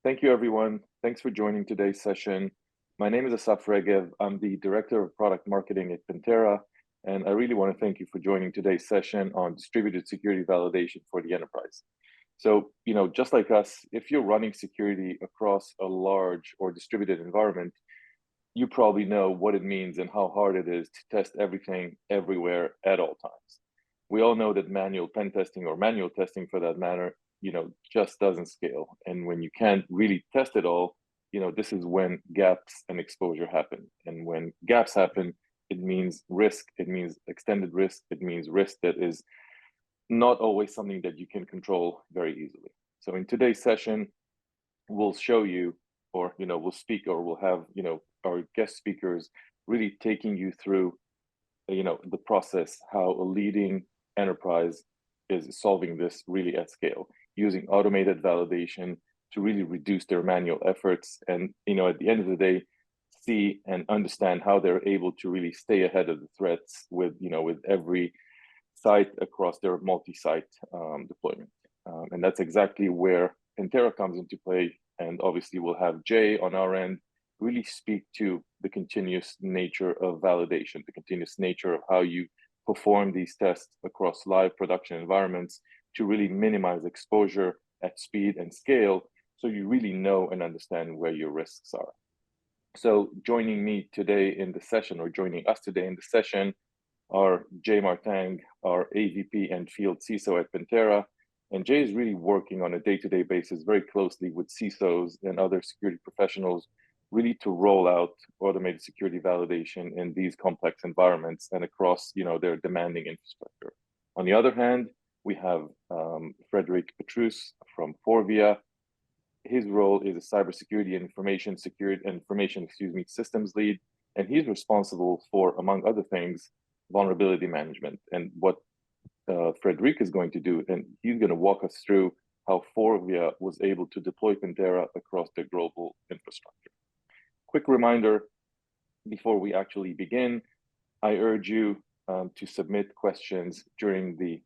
Thank you, everyone. Thanks for joining today's session. My name is Assaf Regev. I'm the Director of Product Marketing at Pentera, and I really want to thank you for joining today's session on distributed security validation for the enterprise. So, just like us, if you're running security across a large or distributed environment, you probably know what it means and how hard it is to test everything everywhere at all times. We all know that manual pen testing or manual testing for that matter, just doesn't scale. And when you can't really test it all, this is when gaps and exposure happen. And when gaps happen, it means risk, it means extended risk, it means risk that is not always something that you can control very easily. So in today's session, we'll show you, or we'll speak, or we'll have our guest speakers really taking you through the process, how a leading enterprise is solving this really at scale, using automated validation to really reduce their manual efforts, and at the end of the day, see and understand how they're able to really stay ahead of the threats with every site across their multi-site deployment. And that's exactly where Pentera comes into play. And obviously we'll have Jay on our end really speak to the continuous nature of validation, the continuous nature of how you perform these tests across live production environments to really minimize exposure at speed and scale, so you really know and understand where your risks are. So joining me today in the session, or joining us today in the session, are Jay Mar-Tang, our AVP and Field CISO at Pentera. And Jay is really working on a day-to-day basis very closely with CISOs and other security professionals, really to roll out automated security validation in these complex environments and across their demanding infrastructure. On the other hand, we have Frederic Petrus from Forvia. His role is a cybersecurity and information systems lead, and he's responsible for, among other things, vulnerability management. And what Frederic is going to do, and he's going to walk us through how Forvia was able to deploy Pentera across their global infrastructure. Quick reminder before we actually begin, I urge you to submit questions during the,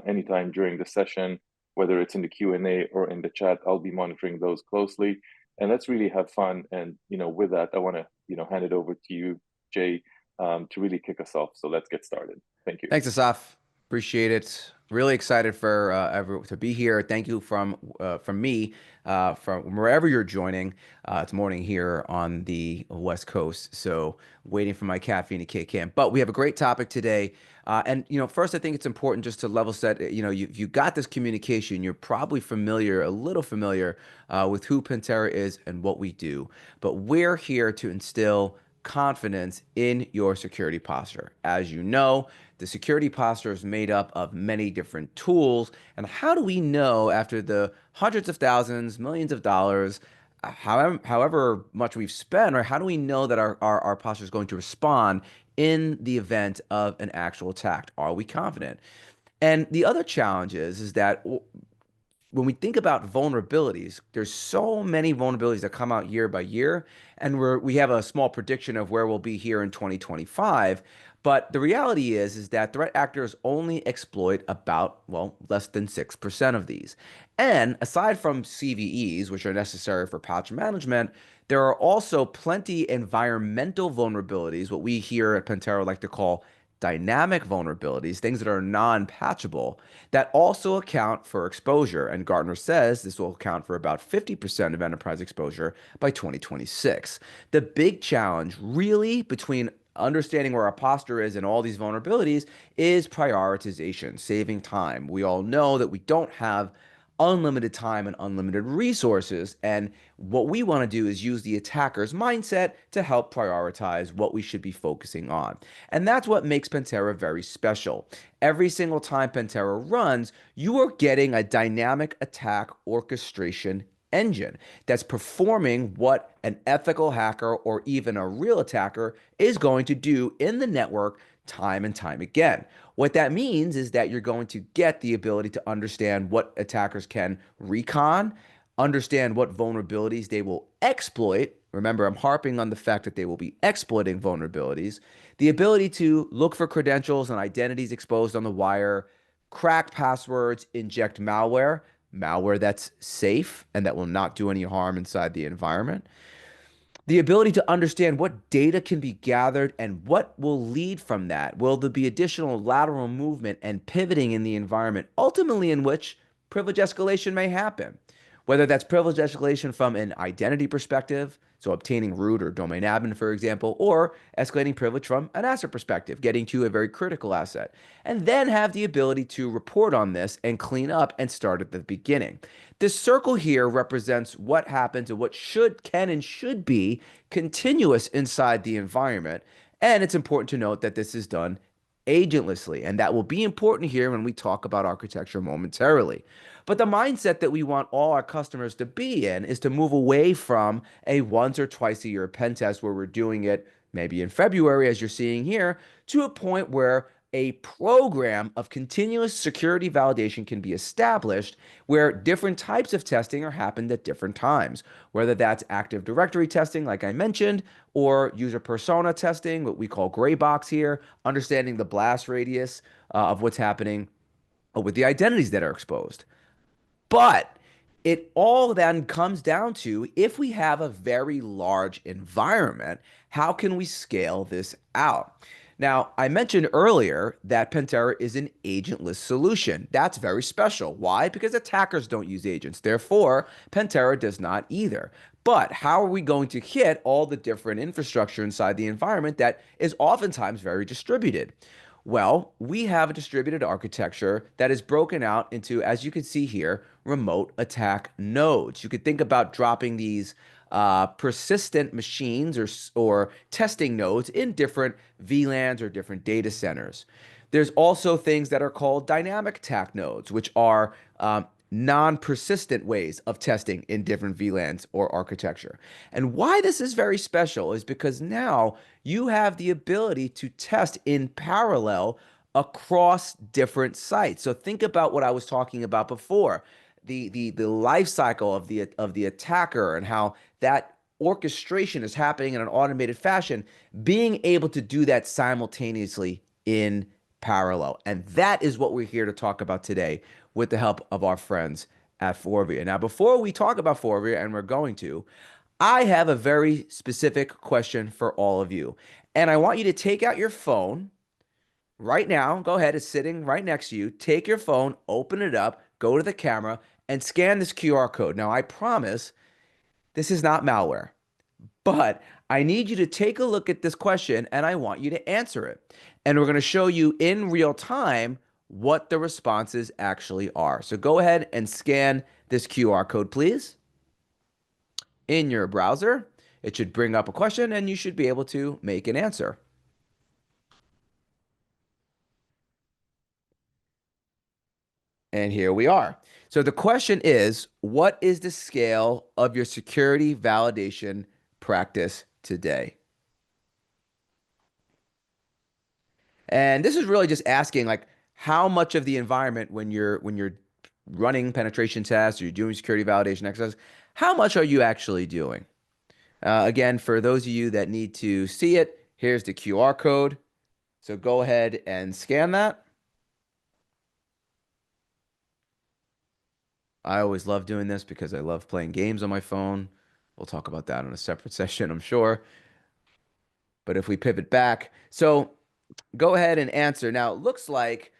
anytime during the session, whether it's in the Q&A or in the chat. I'll be monitoring those closely, and let's really have fun. And with that, I want to hand it over to you, Jay, to really kick us off. So let's get started. Thank you. Thanks, Assaf. Appreciate it. Really excited for everyone to be here. Thank you from me, from wherever you're joining. It's morning here on the West Coast, so waiting for my caffeine to kick in. But we have a great topic today. And first, I think it's important just to level set. You got this communication. You're probably familiar, a little familiar, with who Pentera is and what we do. But we're here to instill confidence in your security posture. As you know, the security posture is made up of many different tools. And how do we know, after the hundreds of thousands, millions of dollars, however much we've spent, or how do we know that our posture is going to respond in the event of an actual attack? Are we confident? And the other challenge is that when we think about vulnerabilities, there's so many vulnerabilities that come out year by year, and we have a small prediction of where we'll be here in 2025. But the reality is that threat actors only exploit about, well, less than 6% of these. And aside from CVEs, which are necessary for patch management, there are also plenty environmental vulnerabilities, what we here at Pentera like to call dynamic vulnerabilities, things that are non-patchable, that also account for exposure. And Gartner says this will account for about 50% of enterprise exposure by 2026. The big challenge really between understanding where our posture is and all these vulnerabilities is prioritization, saving time. We all know that we don't have unlimited time and unlimited resources. And what we want to do is use the attacker's mindset to help prioritize what we should be focusing on. And that's what makes Pentera very special. Every single time Pentera runs, you are getting a dynamic attack orchestration engine that's performing what an ethical hacker or even a real attacker is going to do in the network time and time again. What that means is that you're going to get the ability to understand what attackers can recon, understand what vulnerabilities they will exploit. Remember, I'm harping on the fact that they will be exploiting vulnerabilities. The ability to look for credentials and identities exposed on the wire, crack passwords, inject malware. malware that's safe and that will not do any harm inside the environment, the ability to understand what data can be gathered and what will lead from that. Will there be additional lateral movement and pivoting in the environment, ultimately in which privilege escalation may happen? Whether that's privilege escalation from an identity perspective, so obtaining root or domain admin, for example, or escalating privilege from an asset perspective, getting to a very critical asset, and then have the ability to report on this and clean up and start at the beginning. This circle here represents what happens and what can and should be continuous inside the environment. And it's important to note that this is done agentlessly, and that will be important here when we talk about architecture momentarily. But the mindset that we want all our customers to be in is to move away from a once or twice a year pen test where we're doing it maybe in February, as you're seeing here, to a point where a program of continuous security validation can be established where different types of testing are happened at different times, whether that's Active Directory testing, like I mentioned, or user persona testing, what we call gray box here, understanding the blast radius of what's happening with the identities that are exposed. But it all then comes down to, if we have a very large environment, how can we scale this out? Now, I mentioned earlier that Pentera is an agentless solution. That's very special. Why? Because attackers don't use agents. Therefore, Pentera does not either. But how are we going to hit all the different infrastructure inside the environment that is oftentimes very distributed? Well, we have a distributed architecture that is broken out into, as you can see here, remote attack nodes. You could think about dropping these persistent machines or testing nodes in different VLANs or different data centers. There's also things that are called dynamic attack nodes, which are non-persistent ways of testing in different VLANs or architecture. And why this is very special is because now you have the ability to test in parallel across different sites. So think about what I was talking about before, the life cycle of the attacker and how that orchestration is happening in an automated fashion, being able to do that simultaneously in parallel. And that is what we're here to talk about today with the help of our friends at Forvia. Now, before we talk about Forvia, and we're going to, I have a very specific question for all of you. And I want you to take out your phone right now. Go ahead, it's sitting right next to you. Take your phone, open it up, go to the camera, and scan this QR code. Now, I promise this is not malware, but I need you to take a look at this question and I want you to answer it. And we're going to show you in real time what the responses actually are. So go ahead and scan this QR code, please. In your browser, it should bring up a question and you should be able to make an answer. And here we are. So the question is, what is the scale of your security validation practice today? And this is really just asking, like, how much of the environment when you're running penetration tests or you're doing security validation exercises, how much are you actually doing? Again, for those of you that need to see it, here's the QR code. So go ahead and scan that. I always love doing this because I love playing games on my phone. We'll talk about that in a separate session, I'm sure. But if we pivot back, so go ahead and answer. Now, it looks like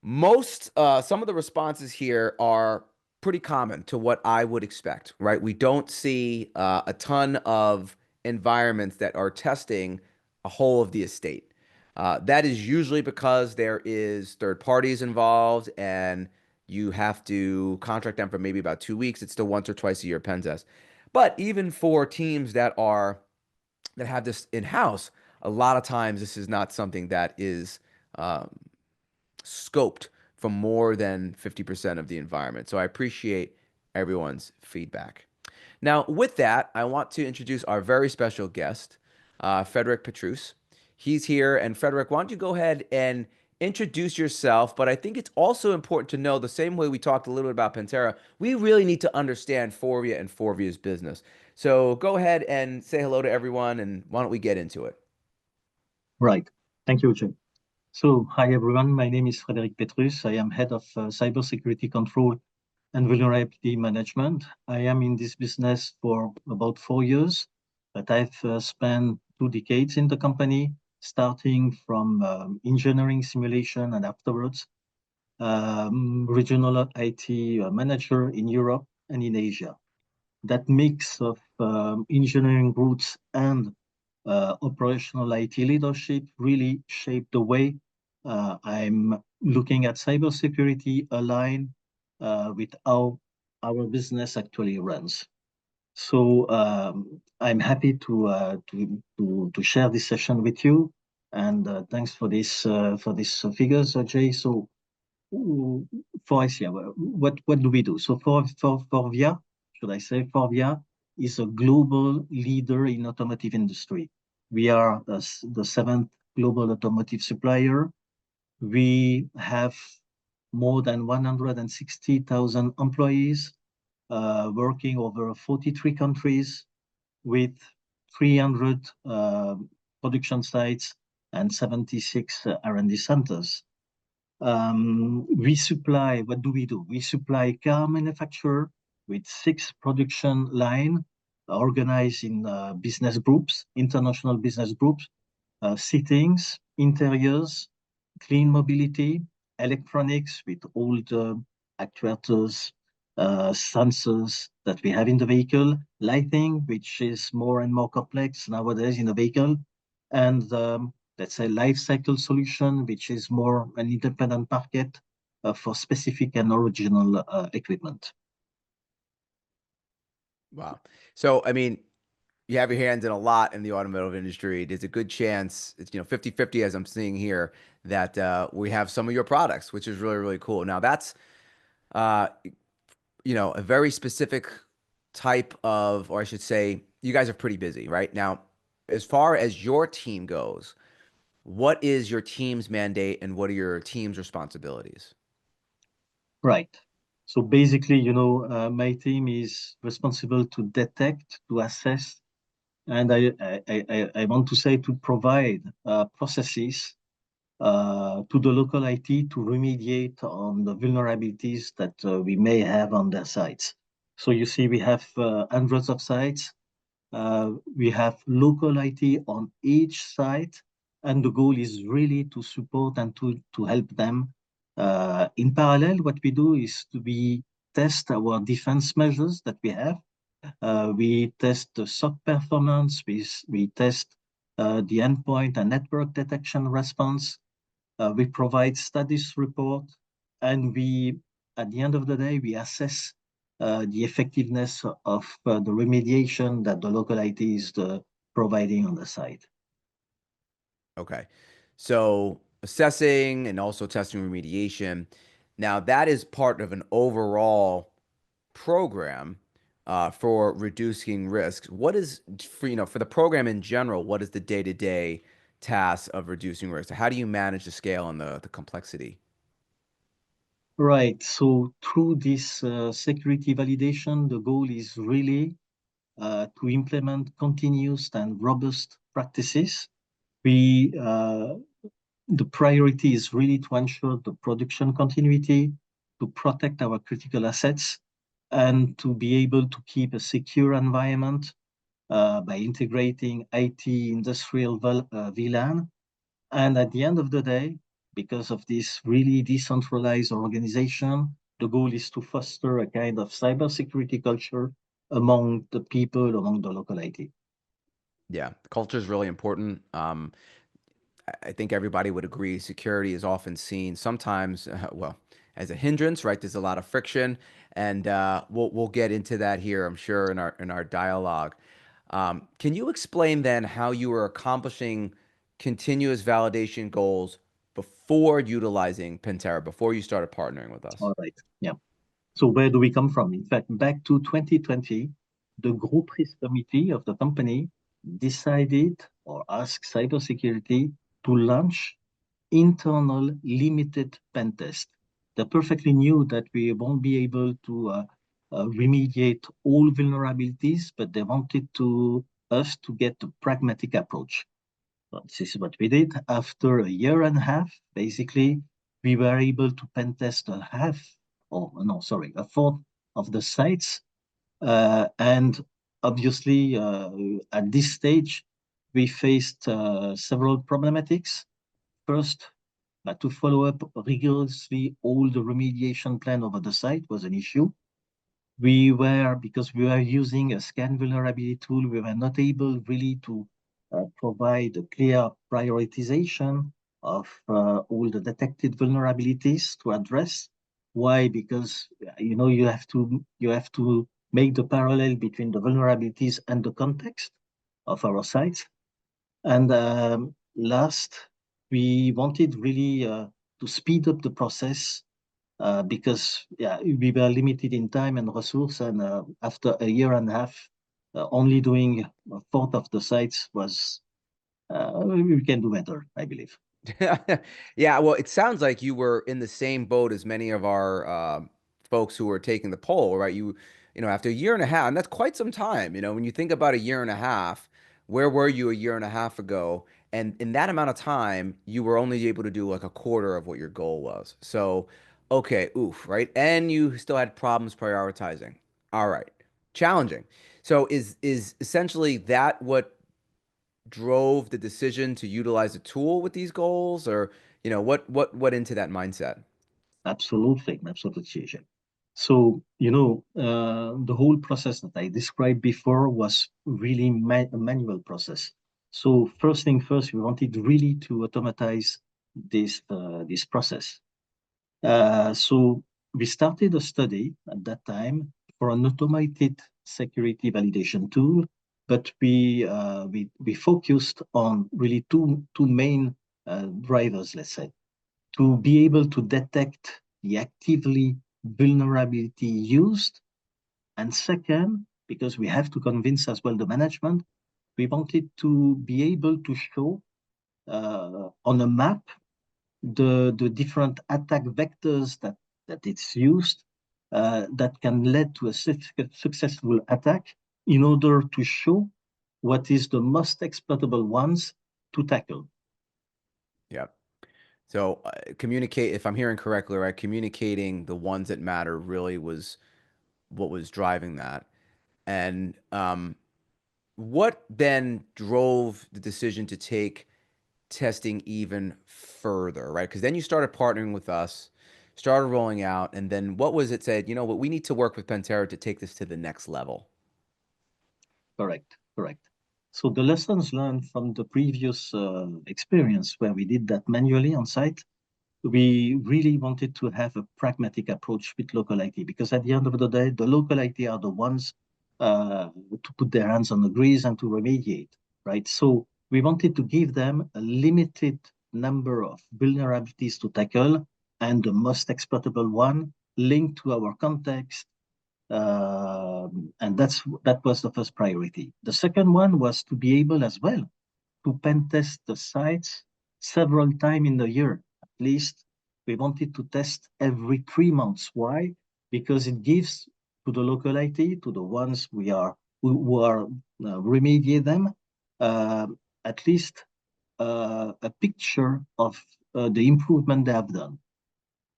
some of the responses here are pretty common to what I would expect, right? We don't see a ton of environments that are testing a whole of the estate. That is usually because there is third parties involved and you have to contract them for maybe about 2 weeks. It's still once or twice a year pen test. But even for teams that have this in-house, a lot of times this is not something that is scoped for more than 50% of the environment. So I appreciate everyone's feedback. Now, with that, I want to introduce our very special guest, Frederic Petrus. He's here. And Frederic, why don't you go ahead and introduce yourself? But I think it's also important to know, the same way we talked a little bit about Pentera, we really need to understand Forvia and Forvia's business. So go ahead and say hello to everyone, and why don't we get into it? Right. Thank you, Jay. So, hi everyone. My name is Frederic Petrus. I am head of cybersecurity control and vulnerability management. I am in this business for about 4 years, but I've spent 2 decades in the company, starting from engineering simulation and afterwards regional IT manager in Europe and in Asia. That mix of engineering roots and operational IT leadership really shaped the way I'm looking at cybersecurity aligned with how our business actually runs. So I'm happy to share this session with you, and thanks for this figures, Jay. So for ICA, what do we do? So for Forvia, should I say, Forvia is a global leader in automotive industry. We are the 7th global automotive supplier. We have more than 160,000 employees working over 43 countries with 300 production sites and 76 R&D centers. We supply, what do we do? We supply car manufacturer with 6 production line organized in business groups, international business groups, seatings, interiors, clean mobility, electronics with all the actuators, sensors that we have in the vehicle, lighting, which is more and more complex nowadays in the vehicle, and let's say life cycle solution, which is more an independent market for specific and original equipment. Wow. So, I mean, you have your hands in a lot in the automotive industry. There's a good chance it's, 50-50 as I'm seeing here that we have some of your products, which is really, really cool. Now that's, a very specific type of, or I should say, you guys are pretty busy, right? Now, as far as your team goes, what is your team's mandate and what are your team's responsibilities? Right. So basically, my team is responsible to detect, to assess, and I want to say to provide processes to the local IT to remediate on the vulnerabilities that we may have on their sites. So you see, we have hundreds of sites. We have local IT on each site, and the goal is really to support and to help them. In parallel, what we do is we test our defense measures that we have. We test the SOC performance. We test the endpoint and network detection response. We provide status report, and at the end of the day, we assess the effectiveness of the remediation that the local IT is providing on the site. Okay. So assessing and also testing remediation. Now that is part of an overall program for reducing risks. What is for the program in general, what is the day-to-day task of reducing risk? How do you manage the scale and the complexity? Right. So through this security validation, the goal is really to implement continuous and robust practices. The priority is really to ensure the production continuity, to protect our critical assets, and to be able to keep a secure environment by integrating IT industrial VLAN. And at the end of the day, because of this really decentralized organization, the goal is to foster a kind of cybersecurity culture among the people, among the local IT. Yeah, culture is really important. I think everybody would agree security is often seen sometimes, as a hindrance, right? There's a lot of friction, and we'll get into that here, I'm sure, in our dialogue. Can you explain then how you were accomplishing continuous validation goals before utilizing Pentera, before you started partnering with us? All right. Yeah. So where do we come from? In fact, back to 2020, the group risk committee of the company decided or asked cybersecurity to launch internal limited pen test. They perfectly knew that we won't be able to remediate all vulnerabilities, but they wanted us to get a pragmatic approach. So this is what we did. After a year and a half, basically, we were able to pen test a half or no, sorry, a fourth of the sites. And obviously, at this stage, we faced several problematics. First, to follow up rigorously all the remediation plan over the site was an issue. Because we were using a scan vulnerability tool, we were not able really to provide a clear prioritization of all the detected vulnerabilities to address. Why? Because you have to make the parallel between the vulnerabilities and the context of our sites. And last, we wanted really to speed up the process because we were limited in time and resource, and after a year and a half, only doing a fourth of the sites was we can do better, I believe. Yeah, well, it sounds like you were in the same boat as many of our folks who were taking the poll, right? After a year and a half, and that's quite some time. When you think about a year and a half, where were you a year and a half ago? And in that amount of time, you were only able to do like a quarter of what your goal was. So, okay, oof, right? And you still had problems prioritizing. All right, challenging. So is essentially that what drove the decision to utilize a tool with these goals, or what went into that mindset? Absolutely, absolutely. So, the whole process that I described before was really a manual process. So first thing first, we wanted really to automatize this process. So we started a study at that time for an automated security validation tool, but we focused on really two main drivers, let's say, to be able to detect the actively vulnerability used, and second, because we have to convince as well the management, we wanted to be able to show on a map the different attack vectors that it's used that can lead to a successful attack in order to show what is the most exploitable ones to tackle. Yeah. So communicate, if I'm hearing correctly, right? Communicating the ones that matter really was what was driving that. And what then drove the decision to take testing even further, right? Because then you started partnering with us, started rolling out, and then what was it said, what, we need to work with Pentera to take this to the next level. Correct, correct. So the lessons learned from the previous experience where we did that manually on site, we really wanted to have a pragmatic approach with local IT, because at the end of the day, the local IT are the ones to put their hands on the grease and to remediate, right? So we wanted to give them a limited number of vulnerabilities to tackle, and the most exploitable one linked to our context, and that was the first priority. The second one was to be able as well to pen test the sites several times in the year. At least we wanted to test every 3 months. Why? Because it gives to the local IT, to the ones who are remediate them, uh, at least a picture of the improvement they have done.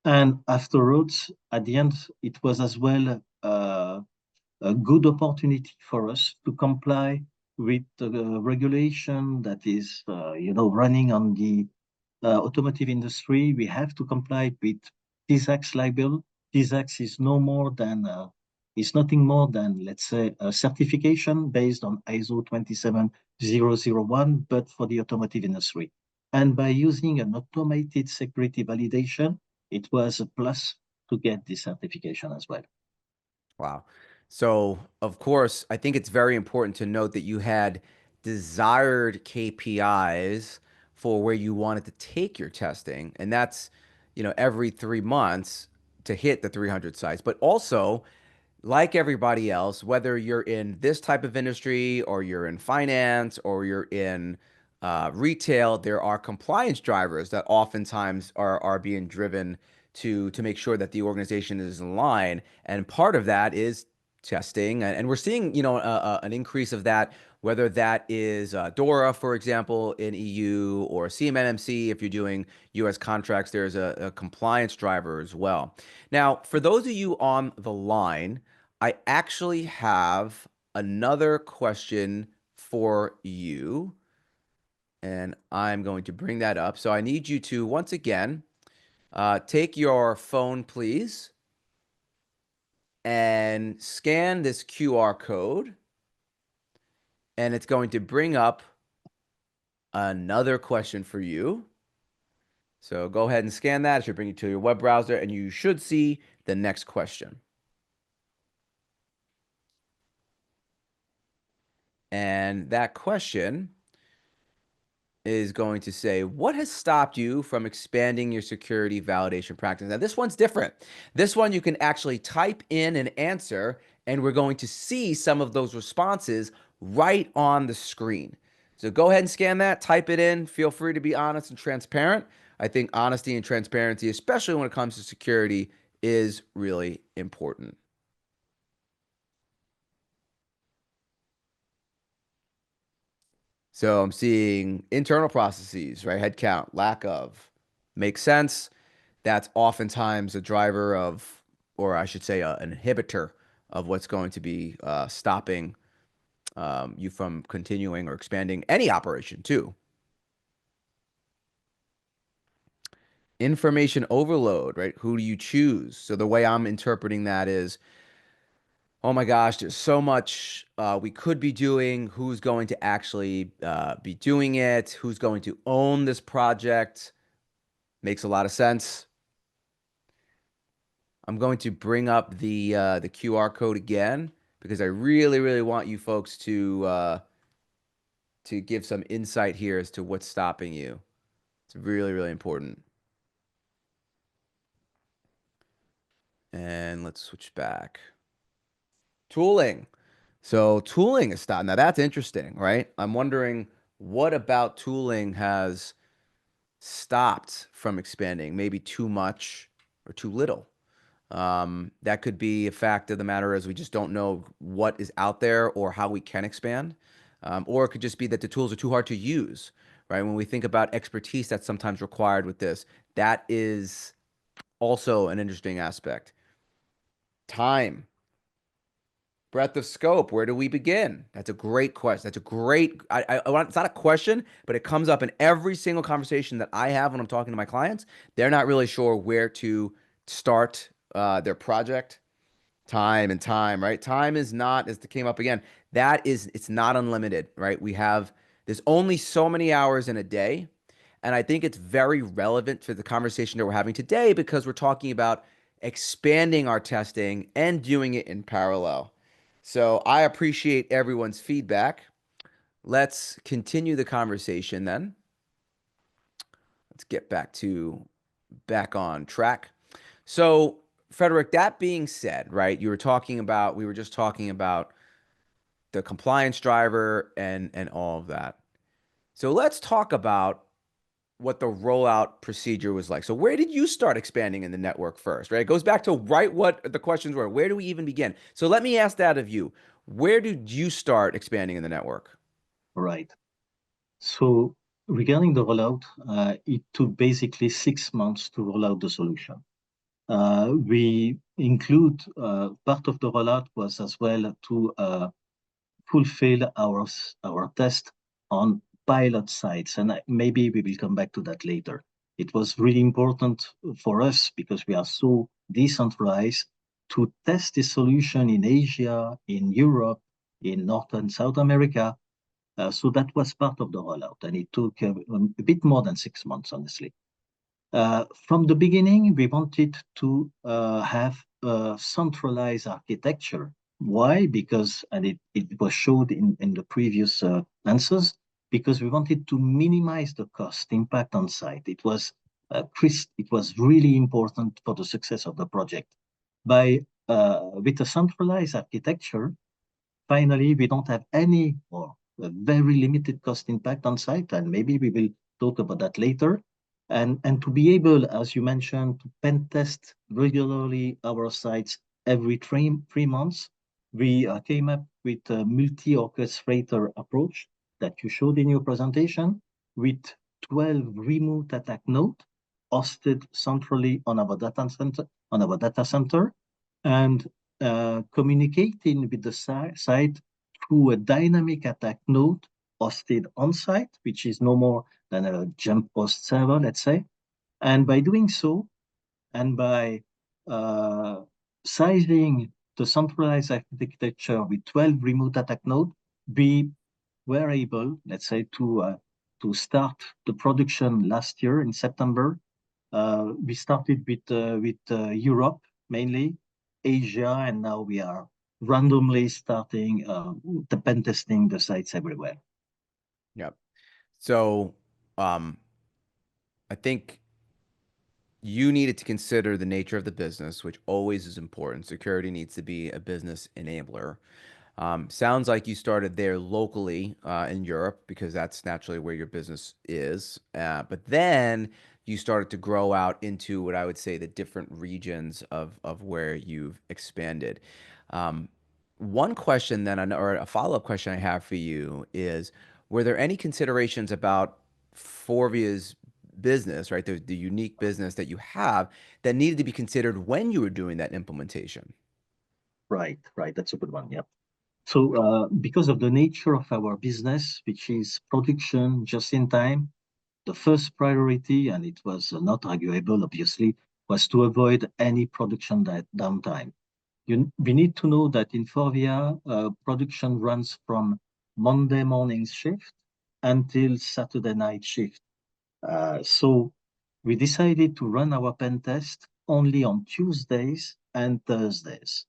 And afterwards, at the end, it was as well a good opportunity for us to comply with the regulation that is, running on the automotive industry. We have to comply with TISAX label. TISAX is nothing more than, let's say, a certification based on ISO 27001, but for the automotive industry. And by using an automated security validation, it was a plus to get this certification as well. Wow. So, of course, I think it's very important to note that you had desired KPIs for where you wanted to take your testing, and that's, every 3 months to hit the 300 sites. But also, like everybody else, whether you're in this type of industry or you're in finance or you're in retail, there are compliance drivers that oftentimes are being driven to make sure that the organization is in line. And part of that is testing, and we're seeing, you know, an increase of that, whether that is DORA, for example, in EU, or CMMC if you're doing US contracts. There's a compliance driver as well. Now, for those of you on the line, I actually have another question for you, and I'm going to bring that up. So I need you to, once again, take your phone, please, and scan this QR code, and it's going to bring up another question for you. So go ahead and scan that. It should bring you to your web browser, and you should see the next question. And that question is going to say, what has stopped you from expanding your security validation practice? Now, this one's different. This one you can actually type in an answer, and we're going to see some of those responses right on the screen. So go ahead and scan that, type it in. Feel free to be honest and transparent. I think honesty and transparency, especially when it comes to security, is really important. So I'm seeing internal processes, right? Headcount, lack of. Makes sense. That's oftentimes a driver of, or I should say, an inhibitor of what's going to be stopping you from continuing or expanding any operation too. Information overload, right? Who do you choose? So the way I'm interpreting that is, oh my gosh, there's so much we could be doing. Who's going to actually be doing it? Who's going to own this project? Makes a lot of sense. I'm going to bring up the QR code again, because I really, really want you folks to give some insight here as to what's stopping you. It's really, really important. And let's switch back. Tooling. So tooling is stopped. Now that's interesting, right? I'm wondering what about tooling has stopped from expanding, maybe too much or too little. That could be a fact of the matter is we just don't know what is out there or how we can expand. Or it could just be that the tools are too hard to use, right? When we think about expertise that's sometimes required with this, that is also an interesting aspect. Time. Breadth of scope. Where do we begin? That's a great question. That's a great, it's not a question, but it comes up in every single conversation that I have when I'm talking to my clients. They're not really sure where to start their project. Time, right? Time is not, as it came up again, it's not unlimited, right? There's only so many hours in a day. And I think it's very relevant to the conversation that we're having today, because we're talking about expanding our testing and doing it in parallel. So I appreciate everyone's feedback. Let's continue the conversation then. Let's get back on track. So Frederic, that being said, right, we were just talking about the compliance driver and all of that. So let's talk about what the rollout procedure was like. So where did you start expanding in the network first, right? It goes back to what the questions were. Where do we even begin? So let me ask that of you. Where did you start expanding in the network? Right. So regarding the rollout, it took basically 6 months to roll out the solution. We include part of the rollout was as well to fulfill our test on pilot sites, and maybe we will come back to that later. It was really important for us because we are so decentralized to test this solution in Asia, in Europe, in North and South America. So that was part of the rollout, and it took a bit more than 6 months, honestly. From the beginning, we wanted to have a centralized architecture. Why? Because, and it was showed in the previous answers, because we wanted to minimize the cost impact on site. It was really important for the success of the project. With a centralized architecture, finally, we don't have any or a very limited cost impact on site, and maybe we will talk about that later. And to be able, as you mentioned, to pen test regularly our sites every three months, we came up with a multi-orchestrator approach that you showed in your presentation with 12 remote attack nodes hosted centrally on our data center, and communicating with the site through a dynamic attack node hosted on site, which is no more than a jump host server, let's say. And by doing so, and by sizing the centralized architecture with 12 remote attack nodes, we were able, let's say, to start the production last year in September. We started with Europe mainly, Asia, and now we are randomly starting the pen testing the sites everywhere. Yep. So I think you needed to consider the nature of the business, which always is important. Security needs to be a business enabler. Sounds like you started there locally in Europe because that's naturally where your business is. But then you started to grow out into what I would say the different regions of where you've expanded. One question then, or a follow-up question I have for you is, were there any considerations about Forvia's business, right? The unique business that you have that needed to be considered when you were doing that implementation? Right. That's a good one. Yeah. So because of the nature of our business, which is production just in time, the first priority, and it was not arguable, obviously, was to avoid any production downtime. We need to know that in Forvia, production runs from Monday morning shift until Saturday night shift. So we decided to run our pen test only on Tuesdays and Thursdays.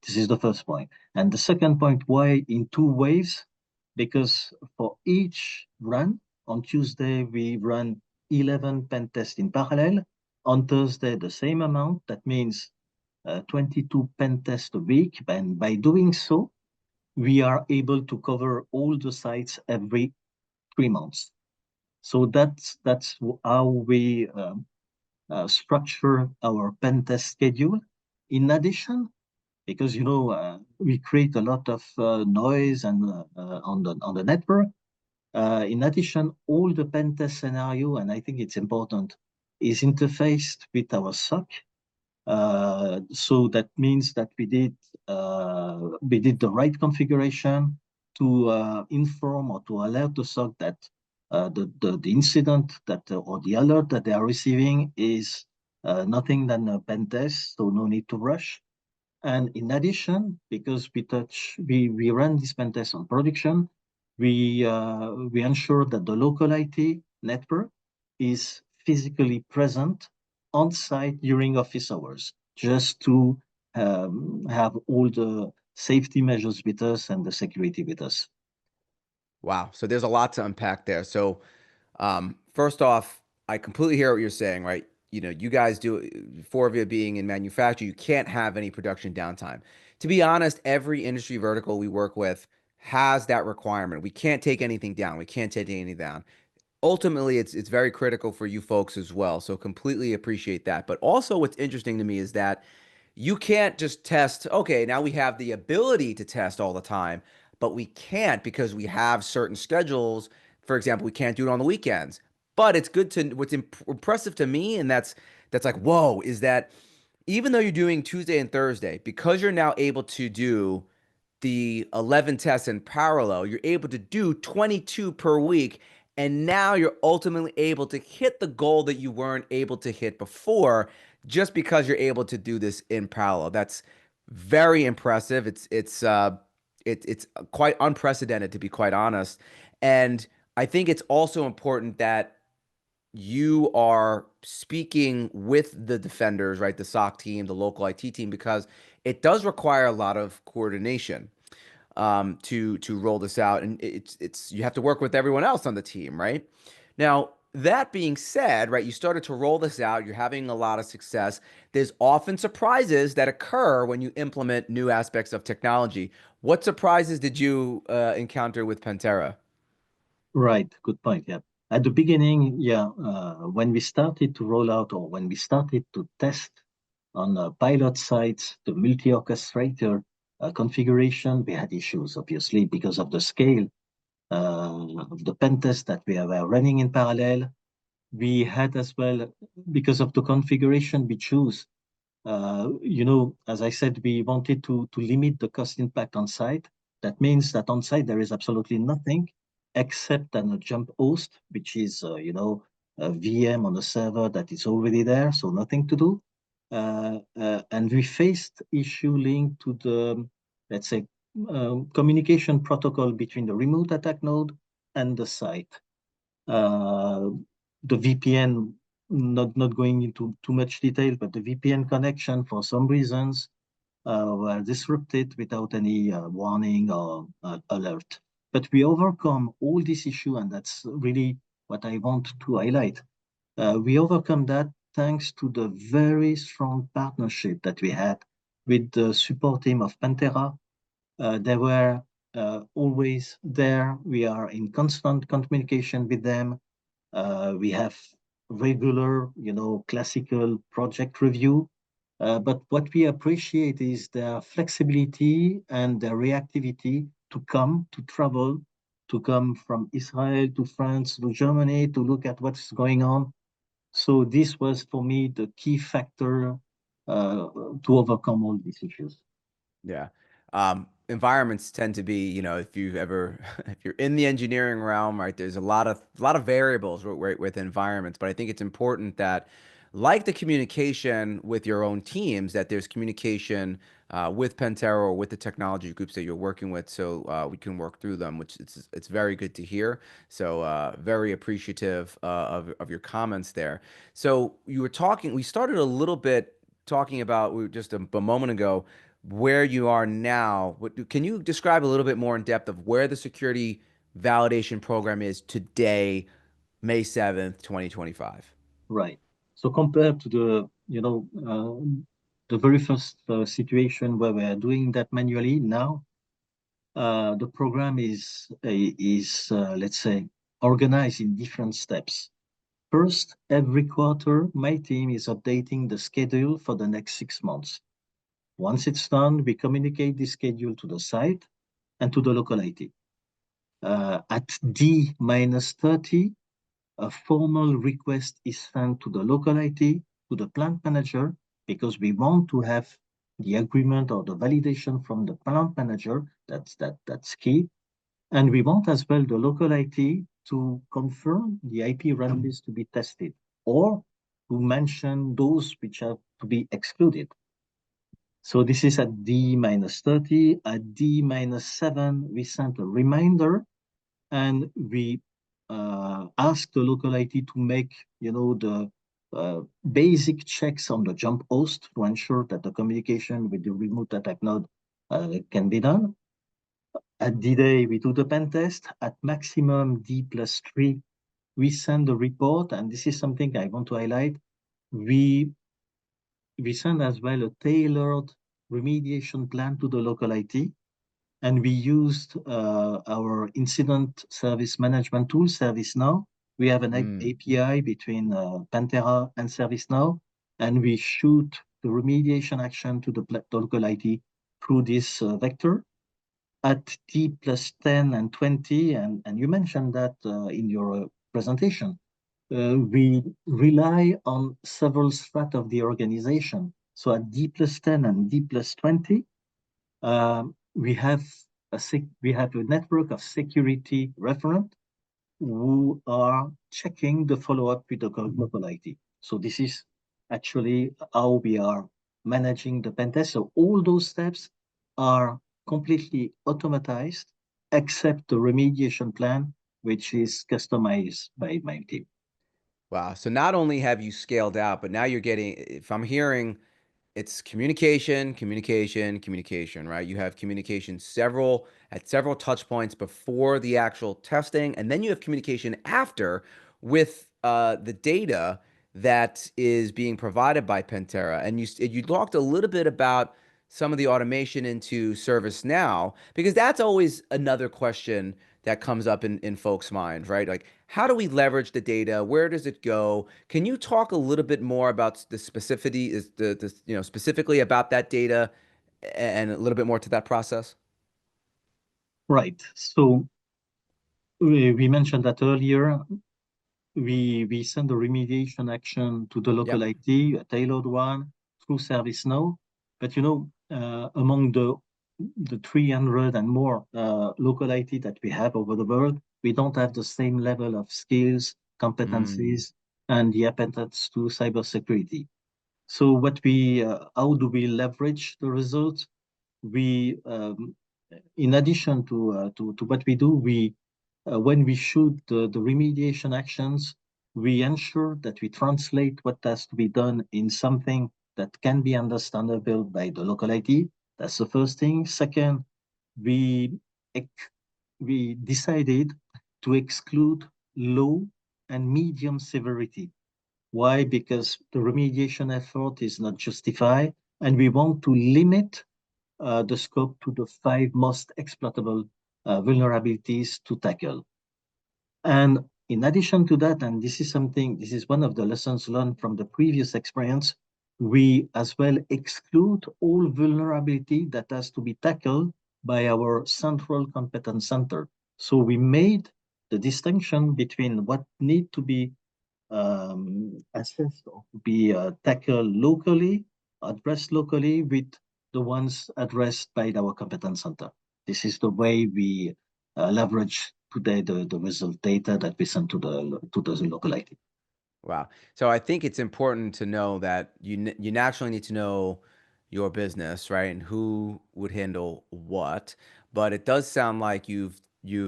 This is the first point. And the second point, why in two waves? Because for each run, on Tuesday, we run 11 pen tests in parallel. On Thursday, the same amount. That means 22 pen tests a week. And by doing so, we are able to cover all the sites every 3 months. So that's how we structure our pen test schedule. In addition, because we create a lot of noise and on the network. In addition, all the pen test scenario, and I think it's important, is interfaced with our SOC. So that means that we did the right configuration to inform or to alert the SOC that the incident that or the alert that they are receiving is nothing than a pen test, so no need to rush. And in addition, because we run this pen test on production, we ensure that the local IT network is physically present on site during office hours, just to have all the safety measures with us and the security with us. Wow. So there's a lot to unpack there. So first off, I completely hear what you're saying, right? You guys do, Forvia being in manufacturing, you can't have any production downtime. To be honest, every industry vertical we work with has that requirement. We can't take anything down. We can't take anything down. Ultimately, it's very critical for you folks as well. So completely appreciate that. But also what's interesting to me is that you can't just test, okay, now we have the ability to test all the time, but we can't because we have certain schedules. For example, we can't do it on the weekends. But it's good to, what's impressive to me, and that's like, whoa, is that even though you're doing Tuesday and Thursday, because you're now able to do the 11 tests in parallel, you're able to do 22 per week. And now you're ultimately able to hit the goal that you weren't able to hit before just because you're able to do this in parallel. That's very impressive. It's quite unprecedented, to be quite honest. And I think it's also important that you are speaking with the defenders, right? The SOC team, the local IT team, because it does require a lot of coordination to roll this out, and it's you have to work with everyone else on the team, right? Now, that being said, right, you started to roll this out, you're having a lot of success. There's often surprises that occur when you implement new aspects of technology. What surprises did you encounter with Pentera? Right, good point. Yeah. At the beginning, when we started to roll out or when we started to test on pilot sites, the multi-orchestrator, configuration. We had issues, obviously, because of the scale of the pen test that we were running in parallel. We had as well, because of the configuration we choose, as I said, we wanted to limit the cost impact on site. That means that on site there is absolutely nothing except a jump host, which is, a VM on a server that is already there, so nothing to do. And we faced issue linked to the, let's say, communication protocol between the remote attack node and the site. The VPN, not going into too much detail, but the VPN connection for some reasons were disrupted without any warning or alert. But we overcome all this issue, and that's really what I want to highlight. We overcome that thanks to the very strong partnership that we had with the support team of Pentera. They were always there. We are in constant communication with them. We have regular, classical project review. But what we appreciate is their flexibility and their reactivity to travel, to come from Israel to France to Germany to look at what's going on. So this was for me the key factor to overcome all these issues. Yeah. Environments tend to be, if you ever, if you're in the engineering realm, right, there's a lot of variables with environments, but I think it's important that, like the communication with your own teams, that there's communication with Pentera or with the technology groups that you're working with, so we can work through them, which it's very good to hear. So very appreciative of your comments there. So we started a little bit talking about, we were just a moment ago, where you are now. Can you describe a little bit more in depth of where the security validation program is today, May 7th, 2025? Right. So compared to the very first situation where we are doing that manually, now the program is let's say, organized in different steps. First, every quarter, my team is updating the schedule for the next 6 months. Once it's done, we communicate the schedule to the site and to the local IT. At D minus 30, a formal request is sent to the local IT, to the plant manager, because we want to have the agreement or the validation from the plant manager. That's key. And we want as well the local IT to confirm the IP run list to be tested, or to mention those which have to be excluded. So this is at D minus 30. At D minus 7, we sent a reminder, and we ask the local IT to make, the basic checks on the jump host to ensure that the communication with the remote attack node can be done. At D-Day, we do the pen test. At maximum D plus 3, we send the report, and this is something I want to highlight. We send as well a tailored remediation plan to the local IT, and we used our incident service management tool, ServiceNow. We have an API between Pentera and ServiceNow, and we shoot the remediation action to the local IT through this vector. At T plus 10 and 20, and you mentioned that in your presentation, we rely on several strata of the organization. So at D plus 10 and D plus 20, we have a network of security referent who are checking the follow-up with the local IT. So this is actually how we are managing the pen test. So all those steps are completely automatized, except the remediation plan, which is customized by my team. Wow. So not only have you scaled out, but now you're getting, if I'm hearing, it's communication, communication, communication, right? You have communication at several touch points before the actual testing, and then you have communication after with the data that is being provided by Pentera. And you talked a little bit about some of the automation into ServiceNow, because that's always another question that comes up in folks' minds, right? Like, how do we leverage the data? Where does it go? Can you talk a little bit more about the specificity, specifically about that data and a little bit more to that process? Right. So we mentioned that earlier. We send a remediation action to the local Yep. IT, a tailored one, through ServiceNow. But among the 300 and more local IT that we have over the world, we don't have the same level of skills, competencies, and the appetite to cybersecurity. So how do we leverage the results? We, in addition to what we do, when we shoot the remediation actions, we ensure that we translate what has to be done in something that can be understandable by the local IT. That's the first thing. Second, we we decided to exclude low and medium severity. Why? Because the remediation effort is not justified, and we want to limit the scope to the 5 most exploitable vulnerabilities to tackle. And in addition to that, and this is one of the lessons learned from the previous experience, we as well exclude all vulnerability that has to be tackled by our central competence center. So we made the distinction between what need to be assessed or to be tackled locally, addressed locally, with the ones addressed by our competence center. This is the way we leverage today the result data that we send to the local IT. Wow. So I think it's important to know that you naturally need to know your business, right? And who would handle what. But it does sound like you've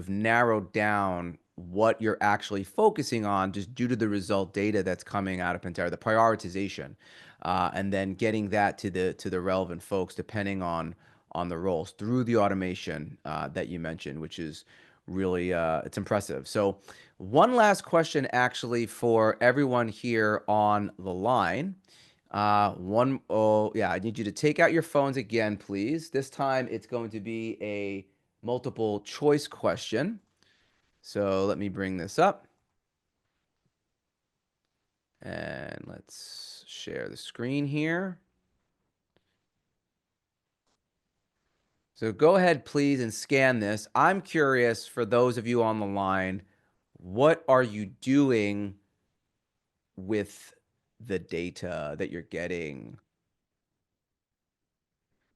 narrowed down what you're actually focusing on just due to the result data that's coming out of Pentera, the prioritization, and then getting that to the relevant folks depending on the roles through the automation that you mentioned, which is really it's impressive. So one last question actually for everyone here on the line. Oh yeah, I need you to take out your phones again, please. This time it's going to be a multiple choice question. So let me bring this up. And let's share the screen here. So go ahead, please, and scan this. I'm curious, for those of you on the line, what are you doing with the data that you're getting?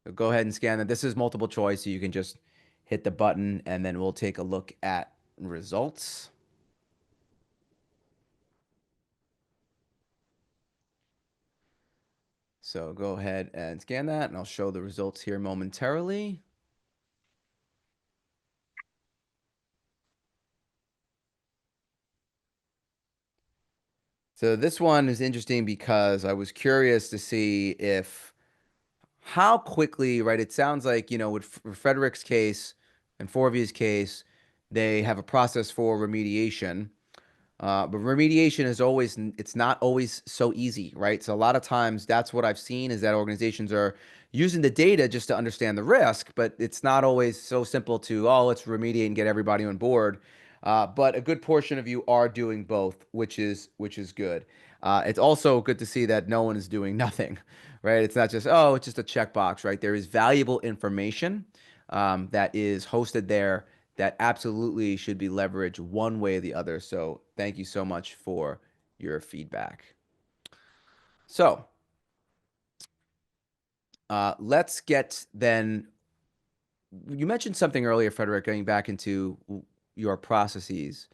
So go ahead and scan that. This is multiple choice, so you can just hit the button, and then we'll take a look at results. So go ahead and scan that, and I'll show the results here momentarily. So this one is interesting because I was curious to see how quickly, right? It sounds like, with Frederic's case and Forvia's case, they have a process for remediation. But remediation it's not always so easy, right? So a lot of times that's what I've seen is that organizations are using the data just to understand the risk, but it's not always so simple to, oh, let's remediate and get everybody on board. But a good portion of you are doing both, which is good. It's also good to see that no one is doing nothing, right? It's not just, oh, it's just a checkbox, right? There is valuable information that is hosted there that absolutely should be leveraged one way or the other. So thank you so much for your feedback. So let's get then, you mentioned something earlier, Frederic, going back into your processes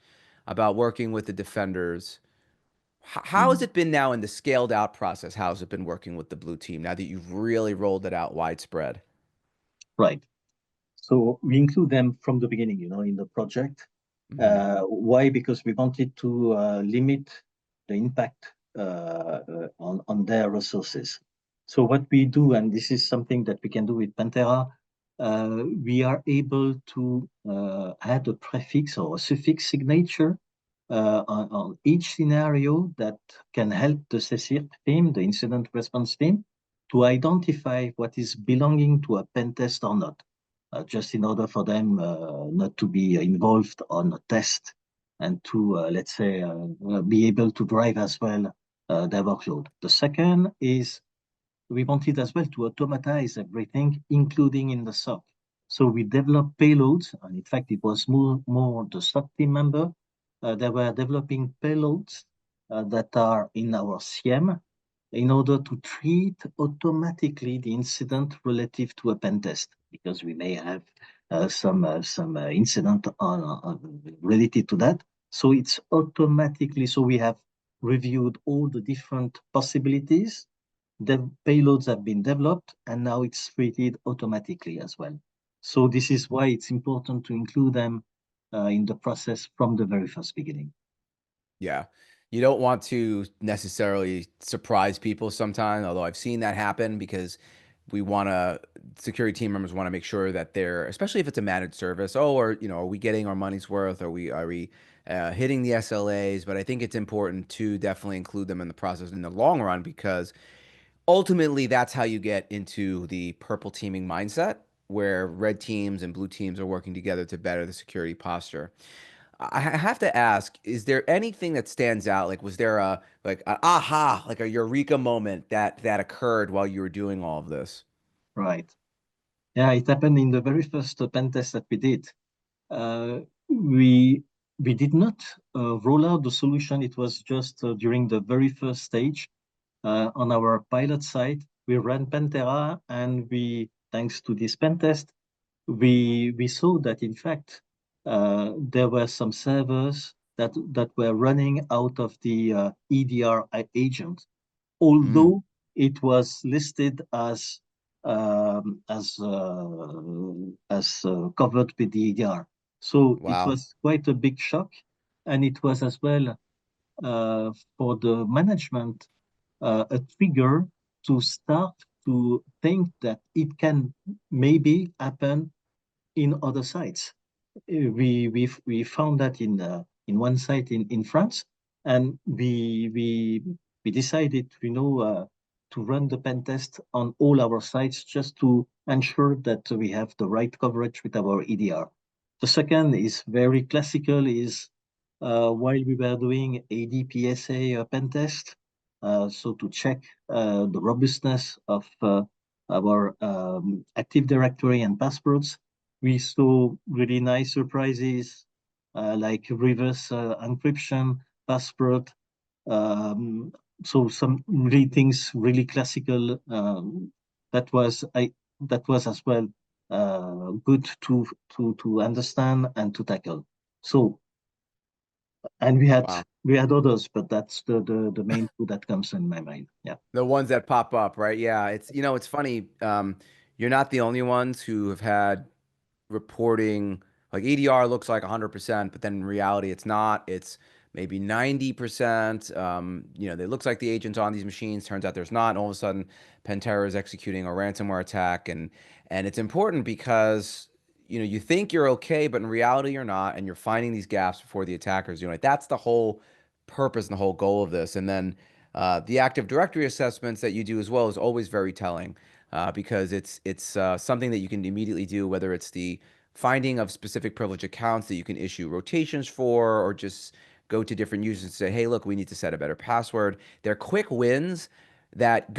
about working with the defenders. How has it been now in the scaled out process? How has it been working with the blue team now that you've really rolled it out widespread? Right. So we include them from the beginning, in the project. Why? Because we wanted to limit the impact on their resources. So what we do, and this is something that we can do with Pentera, we are able to add a prefix or a suffix signature on each scenario that can help the CSIRT team, the incident response team, to identify what is belonging to a pen test or not, just in order for them not to be involved on a test and to, let's say, be able to drive as well their workload. The second is we wanted as well to automatize everything, including in the SOC. So we developed payloads, and in fact, it was more the SOC team member. They were developing payloads that are in our CM in order to treat automatically the incident relative to a pen test, because we may have some incident related to that. So it's automatically, so we have reviewed all the different possibilities. The payloads have been developed, and now it's treated automatically as well. So this is why it's important to include them in the process from the very first beginning. Yeah. You don't want to necessarily surprise people sometimes, although I've seen that happen because security team members want to make sure that they're, especially if it's a managed service, are we getting our money's worth? Are we hitting the SLAs? But I think it's important to definitely include them in the process in the long run, because ultimately that's how you get into the purple teaming mindset, where red teams and blue teams are working together to better the security posture. I have to ask, is there anything that stands out? Like, was there an aha, like a eureka moment that occurred while you were doing all of this? Right. Yeah, it happened in the very first pen test that we did. We did not roll out the solution. It was just during the very first stage on our pilot site. We ran Pentera, and thanks to this pen test, we saw that in fact there were some servers that were running out of the EDR agent, Mm, although it was listed as covered with the EDR. So it wow. was quite a big shock, and it was as well for the management a trigger to start to think that it can maybe happen in other sites. We found that in one site in France, and we decided, to run the pen test on all our sites just to ensure that we have the right coverage with our EDR. The second is very classical, is while we were doing ADPSA pen test, so to check the robustness of our Active Directory and passwords, we saw really nice surprises like reverse encryption, password. Um, so some really things really classical. That was as well good to understand and to tackle. So, and Wow. we had others, but that's the main two that comes in my mind. Yeah. The ones that pop up, right? Yeah. It's funny. You're not the only ones who have had reporting, like EDR looks like 100%, but then in reality it's not. It's maybe 90%. It looks like the agent's on these machines. Turns out there's not. And all of a sudden, Pentera is executing a ransomware attack, and it's important because you think you're okay, but in reality you're not, and you're finding these gaps before the attackers do it. That's the whole purpose and the whole goal of this. And then the Active Directory assessments that you do as well is always very telling. Because it's something that you can immediately do, whether it's the finding of specific privileged accounts that you can issue rotations for, or just go to different users and say, hey, look, we need to set a better password. They're quick wins that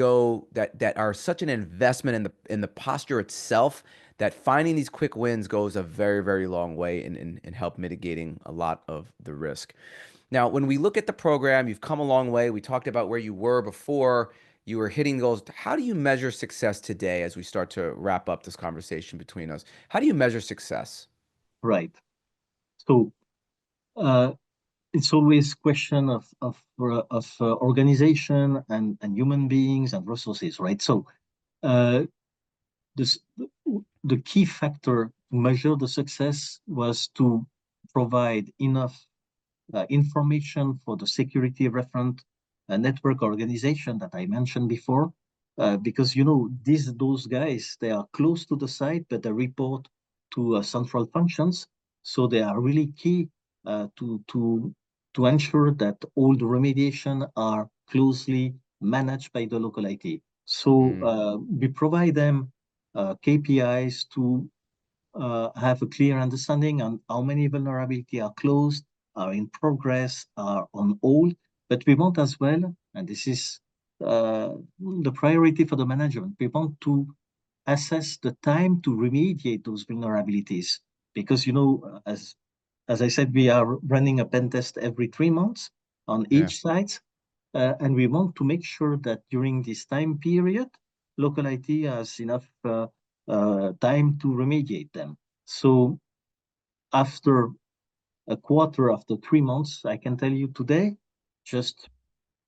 are such an investment in the posture itself, that finding these quick wins goes a very, very long way in help mitigating a lot of the risk. Now, when we look at the program, you've come a long way. We talked about where you were before you were hitting goals. How do you measure success today as we start to wrap up this conversation between us? How do you measure success? Right. So uh, it's always question of organization and human beings and resources, right? So uh, this, the key factor to measure the success was to provide enough information for the security referent network organization that I mentioned before, because those guys, they are close to the site, but they report to central functions, so they are really key to ensure that all the remediation are closely managed by the local IT. So Mm, we provide them KPIs to have a clear understanding on how many vulnerabilities are closed, are in progress, are on hold. But we want as well, and this is the priority for the management. We want to assess the time to remediate those vulnerabilities because, as I said, we are running a pen test every 3 months on Yeah. each site, and we want to make sure that during this time period, local IT has enough time to remediate them. So after a quarter, after 3 months, I can tell you today, just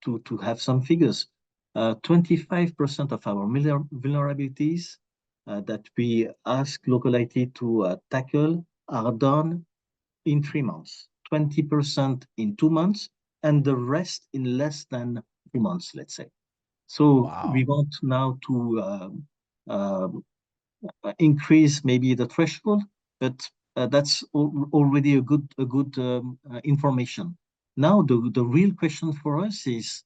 to have some figures, 25% of our vulnerabilities that we ask local IT to tackle are done in 3 months, 20% in 2 months, and the rest in less than 2 months, let's say. So we Wow. want now to increase maybe the threshold, but that's already a good information. Now the real question for us is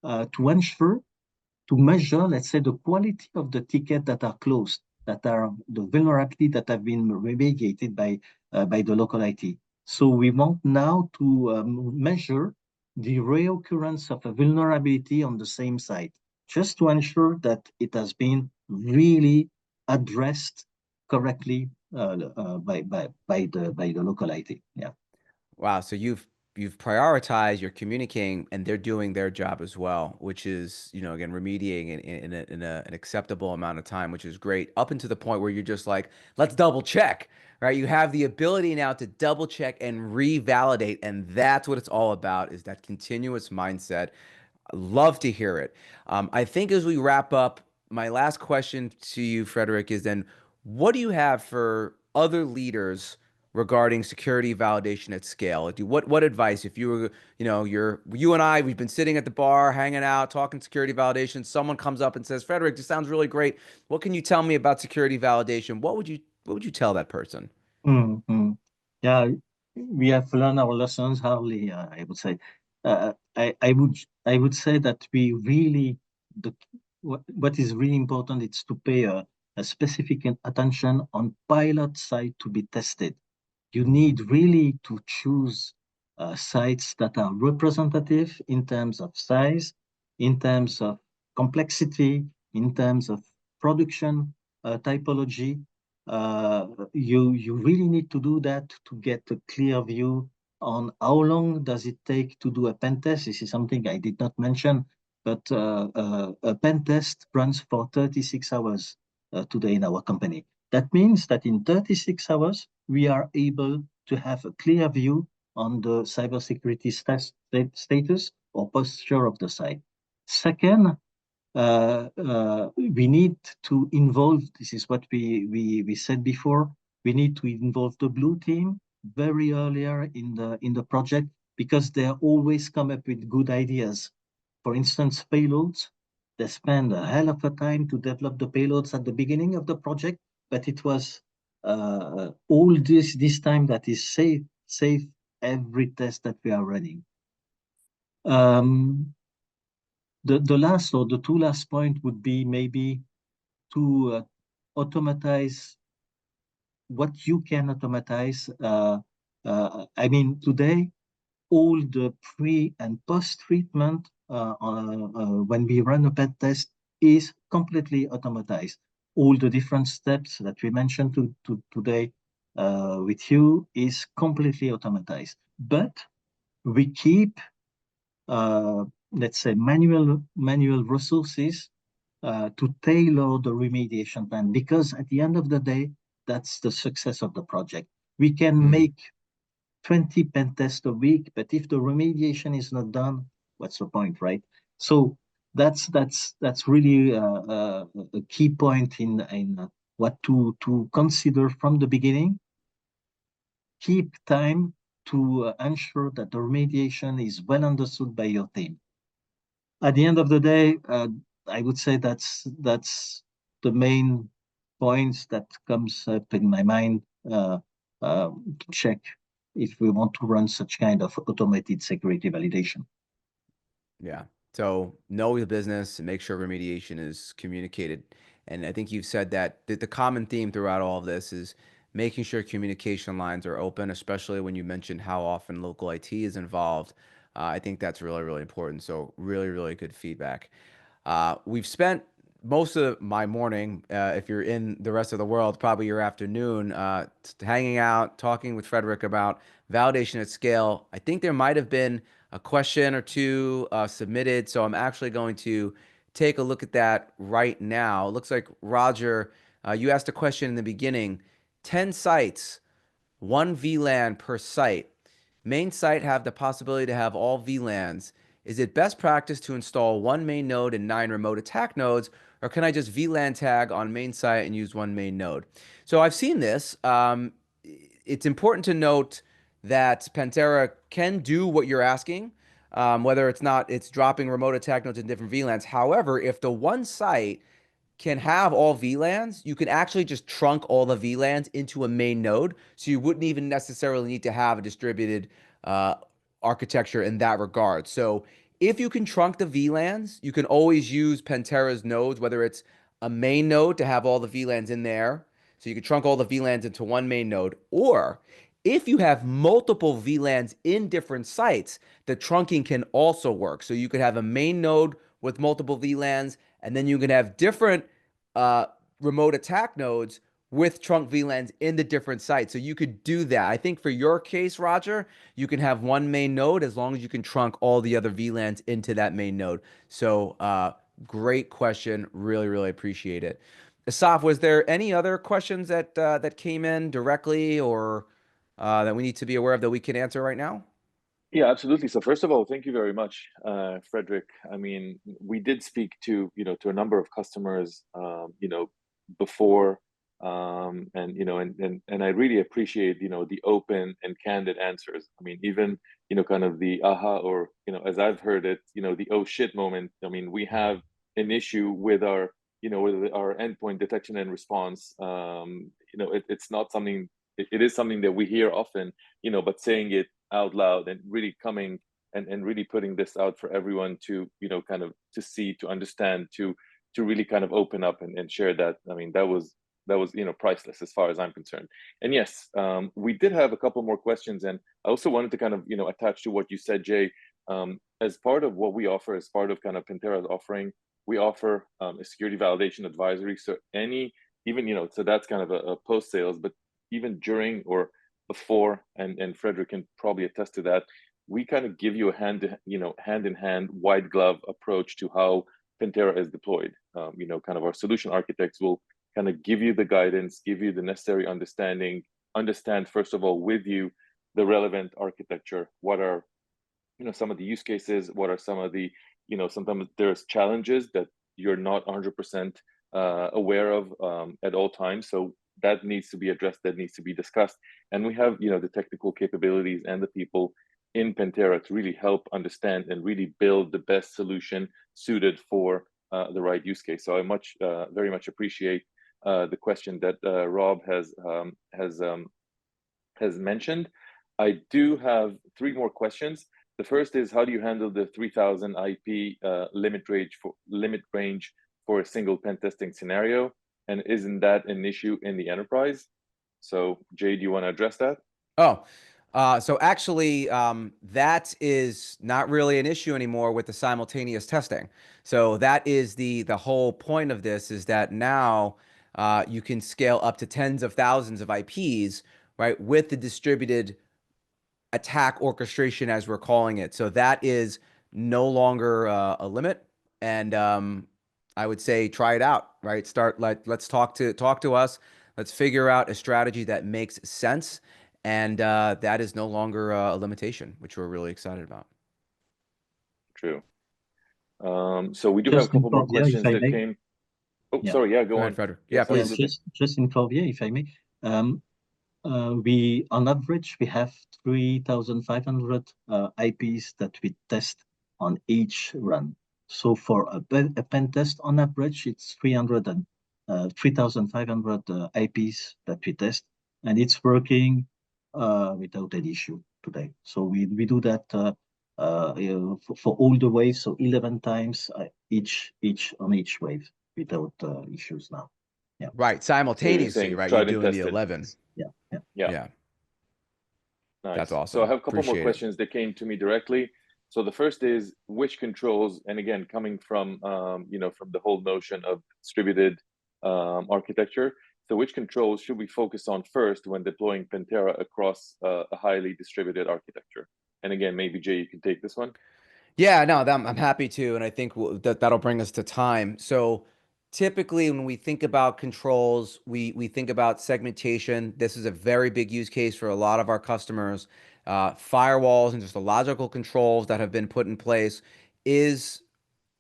to ensure to measure, let's say, the quality of the tickets that are closed, that are the vulnerability that have been remediated by the local IT. So we want now to measure the reoccurrence of a vulnerability on the same site, just to ensure that it has been really addressed correctly by the local IT. Yeah. Wow. So you've prioritized, you're communicating, and they're doing their job as well, which is, again, remediating an acceptable amount of time, which is great, up into the point where you're just like, let's double check, right? You have the ability now to double check and revalidate, and that's what it's all about, is that continuous mindset. Love to hear it. I think as we wrap up, my last question to you, Frederic, is then what do you have for other leaders regarding security validation at scale? What advice, if you were, you and I, we've been sitting at the bar, hanging out, talking security validation. Someone comes up and says, Frederic, this sounds really great. What can you tell me about security validation? What would you tell that person? Mhm. Yeah, we have learned our lessons hardly, I would say. I would say that we really what is really important is to pay a specific attention on pilot site to be tested. You need really to choose sites that are representative in terms of size, in terms of complexity, in terms of production typology. You really need to do that to get a clear view on how long does it take to do a pen test. This is something I did not mention, but a pen test runs for 36 hours today in our company. That means that in 36 hours, we are able to have a clear view on the cybersecurity status or posture of the site. Second, we need to involve, this is what we said before, we need to involve the blue team very earlier in the project because they always come up with good ideas. For instance, payloads, they spend a hell of a time to develop the payloads at the beginning of the project, but it was all this time that is safe every test that we are running. Um, the last or the two last point would be maybe to automatize what you can automatize. I mean, today, all the pre and post treatment when we run a pen test is completely automatized. All the different steps that we mentioned today with you is completely automatized. But we keep, let's say, manual resources to tailor the remediation plan because at the end of the day, that's the success of the project. We can Hmm. make 20 pen tests a week, but if the remediation is not done, what's the point, right? So that's really a key point in what to consider from the beginning. Keep time to ensure that the remediation is well understood by your team. At the end of the day, I would say that's the main points that comes up in my mind to check if we want to run such kind of automated security validation. Yeah. So know your business and make sure remediation is communicated. And I think you've said that the common theme throughout all of this is making sure communication lines are open, especially when you mentioned how often local IT is involved. I think that's really, really important. So really, really good feedback. We've spent most of my morning, if you're in the rest of the world, probably your afternoon, hanging out, talking with Frederic about validation at scale. I think there might have been a question or two submitted, so I'm actually going to take a look at that right now. It looks like, Roger, you asked a question in the beginning. 10 sites, one VLAN per site. Main site have the possibility to have all VLANs. Is it best practice to install one main node and 9 remote attack nodes, or can I just VLAN tag on main site and use one main node? So I've seen this. It's important to note that Pentera can do what you're asking, whether it's dropping remote attack nodes in different VLANs. However, if the one site can have all VLANs, you can actually just trunk all the VLANs into a main node. So you wouldn't even necessarily need to have a distributed architecture in that regard. So if you can trunk the VLANs, you can always use Pentera's nodes, whether it's a main node to have all the VLANs in there. So you can trunk all the VLANs into one main node. Or if you have multiple VLANs in different sites, the trunking can also work. So you could have a main node with multiple VLANs, and then you can have different remote attack nodes with trunk VLANs in the different sites. So you could do that. I think for your case, Roger, you can have one main node as long as you can trunk all the other VLANs into that main node. So great question. Really, really appreciate it. Assaf, was there any other questions that came in directly or that we need to be aware of that we can answer right now? Yeah, absolutely. So first of all, thank you very much, Frederic. I mean, we did speak to, to a number of customers, before, and I really appreciate, the open and candid answers. I mean, even, kind of the aha, or, as I've heard it, the oh shit moment. I mean, we have an issue with our, with our endpoint detection and response. It's not something, it is something that we hear often, but saying it out loud and really coming and really putting this out for everyone to kind of to see, to understand, to really kind of open up and share that. I mean, that was priceless as far as I'm concerned. And yes, we did have a couple more questions, and I also wanted to kind of attach to what you said, Jay. As part of what we offer, as part of kind of Pentera's offering, we offer a security validation advisory. So even so that's kind of a post sales, but even during or before, and Frederic can probably attest to that, we kind of give you a hand in hand, white glove approach to how Pentera is deployed. Kind of our solution architects will kind of give you the guidance, give you the necessary understand first of all with you the relevant architecture. What are some of the use cases? What are some of the sometimes there's challenges that you're not 100% aware of at all times. So that needs to be addressed, that needs to be discussed. And we have, the technical capabilities and the people in Pentera to really help understand and really build the best solution suited for the right use case. So I very much appreciate the question that Rob has mentioned. I do have 3 more questions. The first is, how do you handle the 3000 IP limit range for a single pen testing scenario? And isn't that an issue in the enterprise? So Jay, do you want to address that? So actually, that is not really an issue anymore with the simultaneous testing. So that is the whole point of this, is that now you can scale up to tens of thousands of IPs, right, with the distributed attack orchestration, as we're calling it. So that is no longer a limit. And I would say try it out, right? Let's talk to us. Let's figure out a strategy that makes sense. And that is no longer a limitation, which we're really excited about. True. So we do have a couple more questions that came. Oh, yeah. Sorry. Yeah, go on, ahead, Frederic. Yeah, please. Just in Forvia, if I may. We, on average, we have 3,500 IPs that we test on each run. So for a pen test, on average, it's 3,500 IPs that we test, and it's working without any issue today. So we do that for all the waves, so 11 times each on each wave without issues now. Yeah. Right, simultaneously, right? You're doing the 11. Yeah. Nice. That's awesome. So I have a couple more questions that came to me directly. So the first is which controls, and again, coming from from the whole notion of distributed architecture. So which controls should we focus on first when deploying Pentera across a highly distributed architecture? And again, maybe Jay, you can take this one. Yeah, no, I'm happy to, and I think that'll bring us to time. So typically, when we think about controls, we think about segmentation. This is a very big use case for a lot of our customers. Firewalls and just the logical controls that have been put in place is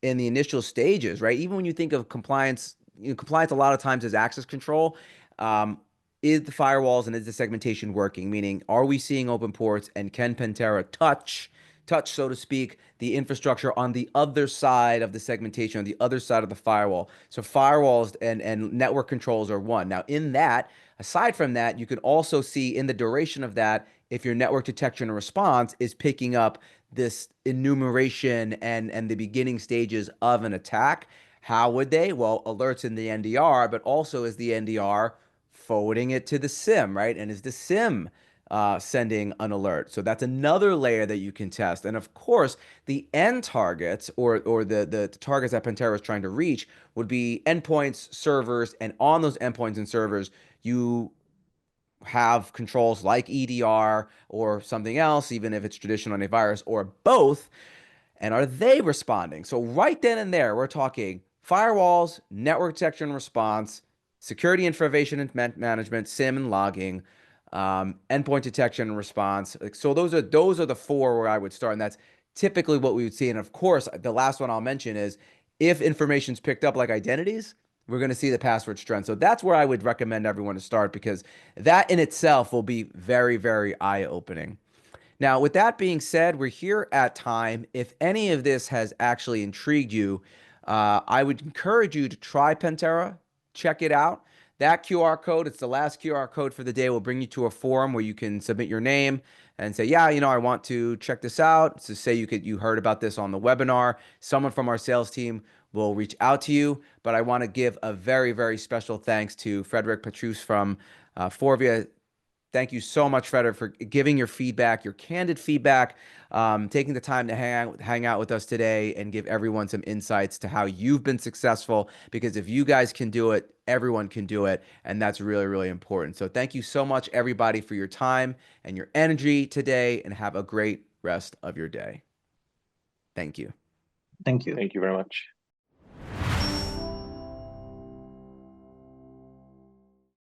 in the initial stages, right? Even when you think of compliance, compliance a lot of times is access control. Um, is the firewalls and is the segmentation working? Meaning, are we seeing open ports and can Pentera touch, so to speak, the infrastructure on the other side of the segmentation, on the other side of the firewall? So firewalls and network controls are one. Now, in that, aside from that, you can also see in the duration of that if your network detection and response is picking up this enumeration and the beginning stages of an attack. How would they? Well, alerts in the NDR, but also is the NDR forwarding it to the SIM, right? And is the SIM sending an alert? So that's another layer that you can test. And of course, the end targets or the targets that Pentera is trying to reach would be endpoints, servers, and on those endpoints and servers, you have controls like EDR or something else, even if it's traditional antivirus or both. And are they responding? So right then and there, we're talking firewalls, network detection and response, security information and management, SIM and logging, endpoint detection and response. So those are the four where I would start, and that's typically what we would see. And of course, the last one I'll mention is if information's picked up like identities, we're going to see the password strength. So that's where I would recommend everyone to start because that in itself will be very, very eye-opening. Now, with that being said, we're here at time. If any of this has actually intrigued you, I would encourage you to try Pentera, check it out. That QR code, it's the last QR code for the day, will bring you to a forum where you can submit your name and say, yeah, I want to check this out. So say you heard about this on the webinar. Someone from our sales team will reach out to you. But I want to give a very, very special thanks to Frederic, Petrus from Forvia. Thank you so much, Frederic, for giving your feedback, your candid feedback, taking the time to hang out with us today and give everyone some insights to how you've been successful. Because if you guys can do it, everyone can do it. And that's really, really important. So thank you so much, everybody, for your time and your energy today. And have a great rest of your day. Thank you. Thank you. Thank you very much.